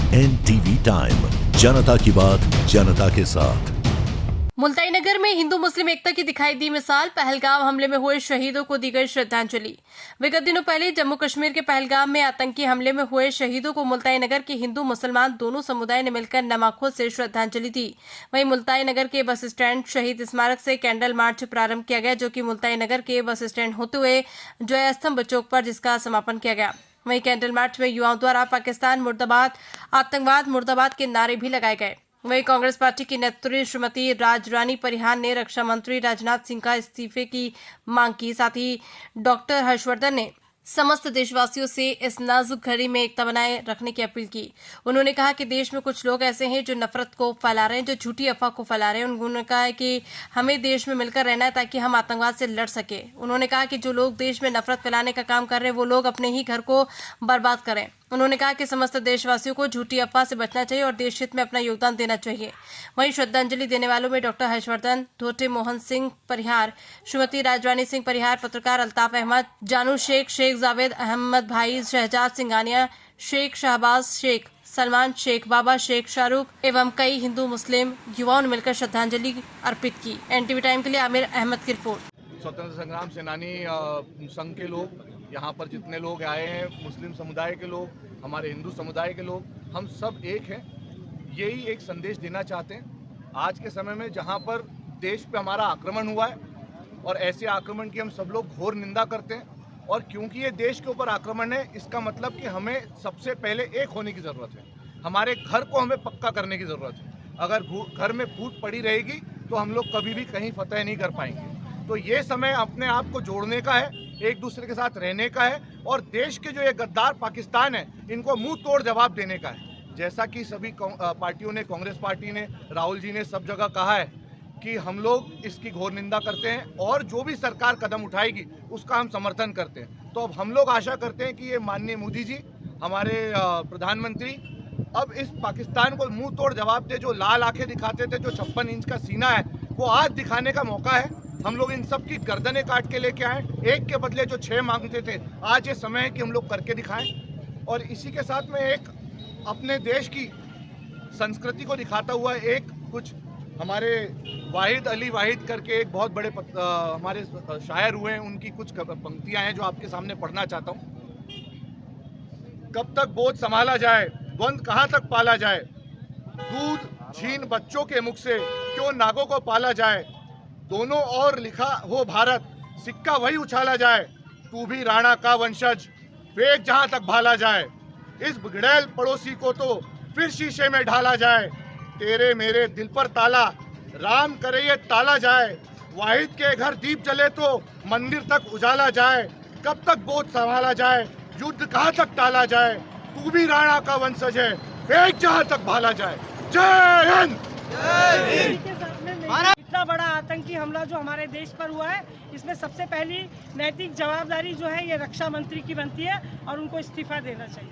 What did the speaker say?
NTV time, जनता की बात जनता के साथ। मुल्ताई नगर में हिंदू मुस्लिम एकता की दिखाई दी मिसाल। पहलगाम हमले में हुए शहीदों को दी गई श्रद्धांजलि। विगत दिनों पहले जम्मू कश्मीर के पहलगाम में आतंकी हमले में हुए शहीदों को मुल्ताई नगर के हिंदू मुसलमान दोनों समुदाय ने मिलकर नमाखों से श्रद्धांजलि दी। वहीं मुल्ताई नगर के बस स्टैंड शहीद स्मारक से कैंडल मार्च प्रारंभ किया गया, जो कि मुल्ताई नगर के बस स्टैंड होते हुए जय स्तंभ चौक पर जिसका समापन किया गया। वहीं कैंडल मार्च में युवाओं द्वारा पाकिस्तान मुर्दाबाद, आतंकवाद मुर्दाबाद के नारे भी लगाए गए। वहीं कांग्रेस पार्टी की नेत्री श्रीमती राजरानी परिहार ने रक्षा मंत्री राजनाथ सिंह का इस्तीफे की मांग की। साथ ही डॉक्टर हर्षवर्धन ने समस्त देशवासियों से इस नाजुक घड़ी में एकता बनाए रखने की अपील की। उन्होंने कहा कि देश में कुछ लोग ऐसे हैं जो नफरत को फैला रहे हैं, जो झूठी अफवाह को फैला रहे हैं। उन्होंने कहा है कि हमें देश में मिलकर रहना है ताकि हम आतंकवाद से लड़ सके। उन्होंने कहा कि जो लोग देश में नफरत फैलाने का काम कर रहे हैं वो लोग अपने ही घर को बर्बाद करें। उन्होंने कहा कि समस्त देशवासियों को झूठी अफवाह से बचना चाहिए और देश हित में अपना योगदान देना चाहिए। वहीं श्रद्धांजलि देने वालों में डॉक्टर हर्षवर्धन, ढोटे मोहन सिंह परिहार, श्रीमती राजरानी सिंह परिहार, पत्रकार अल्ताफ अहमद, जानू शेख, शेख जावेद अहमद भाई, शहजाद सिंघानिया, शेख शहबाज शेख, सलमान शेख, बाबा शेख, शाहरुख एवं कई हिंदू मुस्लिम युवाओं ने मिलकर श्रद्धांजलि अर्पित की। NTV टाइम के लिए आमिर अहमद की रिपोर्ट। स्वतंत्र संग्राम सेनानी संघ के लोग, यहाँ पर जितने लोग आए हैं, मुस्लिम समुदाय के लोग, हमारे हिंदू समुदाय के लोग, हम सब एक हैं। यही एक संदेश देना चाहते हैं आज के समय में, जहाँ पर देश पे हमारा आक्रमण हुआ है और ऐसे आक्रमण की हम सब लोग घोर निंदा करते हैं। और क्योंकि ये देश के ऊपर आक्रमण है, इसका मतलब कि हमें सबसे पहले एक होने की ज़रूरत है। हमारे घर को हमें पक्का करने की ज़रूरत है। अगर घर में फूट पड़ी रहेगी तो हम लोग कभी भी कहीं फतह नहीं कर पाएंगे। तो ये समय अपने आप को जोड़ने का है, एक दूसरे के साथ रहने का है और देश के जो ये गद्दार पाकिस्तान है, इनको मुंह तोड़ जवाब देने का है। जैसा कि सभी पार्टियों ने, कांग्रेस पार्टी ने, राहुल जी ने सब जगह कहा है कि हम लोग इसकी घोर निंदा करते हैं और जो भी सरकार कदम उठाएगी उसका हम समर्थन करते हैं। तो अब हम लोग आशा करते हैं कि ये माननीय मोदी जी, हमारे प्रधानमंत्री, अब इस पाकिस्तान को मुंह तोड़ जवाब दे। जो लाल आंखें दिखाते थे, जो 56 इंच का सीना है, वो आज दिखाने का मौका है। हम लोग इन सब की गर्दनें काट के लेके आए। एक के बदले जो 6 मांगते थे, आज ये समय है कि हम लोग करके दिखाएं। और इसी के साथ में एक अपने देश की संस्कृति को दिखाता हुआ एक कुछ हमारे वाहिद अली वाहिद करके एक बहुत बड़े हमारे शायर हुए हैं, उनकी कुछ पंक्तियां हैं जो आपके सामने पढ़ना चाहता हूँ। कब तक बोझ संभाला जाए, द्वंद कहाँ तक पाला जाए, दूध छीन बच्चों के मुख से क्यों नागों को पाला जाए, दोनों ओर लिखा हो भारत, सिक्का वही उछाला जाए, तू भी राणा का वंशज, फेंक जहां तक भाला जाए, इस बिगड़ैल पड़ोसी को तो फिर शीशे में ढाला जाए, तेरे मेरे दिल पर ताला, राम करे ये ताला जाए, वाहिद के घर दीप जले तो मंदिर तक उजाला जाए, कब तक बोझ संभाला जाए, युद्ध कहां तक टाला जाए, तू भी राणा का वंशज है, फेंक जहां तक भाला जाए। जय हिंद। इतना बड़ा आतंकी हमला जो हमारे देश पर हुआ है, इसमें सबसे पहली नैतिक जवाबदारी जो है ये रक्षा मंत्री की बनती है और उनको इस्तीफा देना चाहिए।